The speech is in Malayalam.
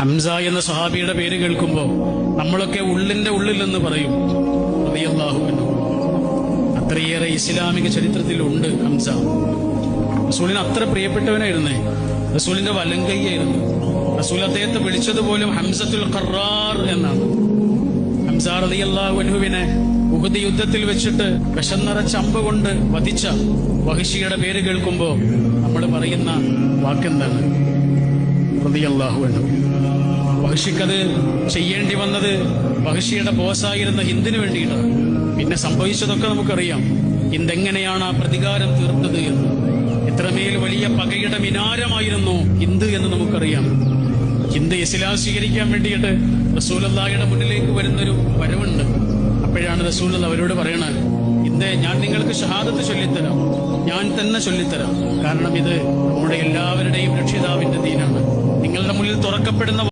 ഹംസ എന്ന സ്വഹാബിയുടെ പേര് കേൾക്കുമ്പോൾ നമ്മളൊക്കെ ഉള്ളിന്റെ ഉള്ളിൽ എന്ന് പറയും റളിയല്ലാഹു അൻഹു. അത്രയേറെ ഇസ്ലാമിക ചരിത്രത്തിലുണ്ട് ഹംസ. റസൂലിന് അത്ര പ്രിയപ്പെട്ടവനായിരുന്നേ. റസൂലിന്റെ വലങ്കയ്യായിരുന്നു. റസൂൽ അദ്ദേഹത്തെ വിളിച്ചതുപോലും ഹംസത്തുൽ ഖറാർ എന്നാണ്. ഹംസ റളിയല്ലാഹു അൻഹുവിനെ ഉഹദ് യുദ്ധത്തിൽ വെച്ചിട്ട് വിശന്നറച്ച അമ്പ് കൊണ്ട് വധിച്ച വഹ്ശിയുടെ പേര് കേൾക്കുമ്പോൾ നമ്മൾ പറയുന്ന വാക്കെന്താണ്? റളിയല്ലാഹു അൻഹു. വഹ്ശിക്കത് ചെയ്യേണ്ടി വന്നത് വഹ്ശിയുടെ ബോസായിരുന്ന ഹിന്ദിന് വേണ്ടിയിട്ടാണ്. പിന്നെ സംഭവിച്ചതൊക്കെ നമുക്കറിയാം. ഹിന്ദ് എങ്ങനെയാണ് ആ പ്രതികാരം തീർത്തത് എന്ന്. എത്രമേൽ വലിയ പകയുടെ മിനാരമായിരുന്നു ഹിന്ദ് എന്ന് നമുക്കറിയാം. ഹിന്ദ് ഇസ്ലാം സ്വീകരിക്കാൻ വേണ്ടിയിട്ട് റസൂലുള്ളാഹിയുടെ മുന്നിലേക്ക് വരുന്നൊരു വരവുണ്ട്. അപ്പോഴാണ് റസൂലുള്ളാഹി അവരോട് പറയണത്, ഹിന്ദ്, ഞാൻ നിങ്ങൾക്ക് ഷഹാദത്ത് ചൊല്ലിത്തരാം, ഞാൻ തന്നെ ചൊല്ലിത്തരാം. കാരണം ഇത് നമ്മുടെ എല്ലാവരുടെയും രക്ഷിതാവിന്റെ ദീനാണ്. നിങ്ങളുടെ മുന്നിൽ തുറക്കപ്പെടുന്ന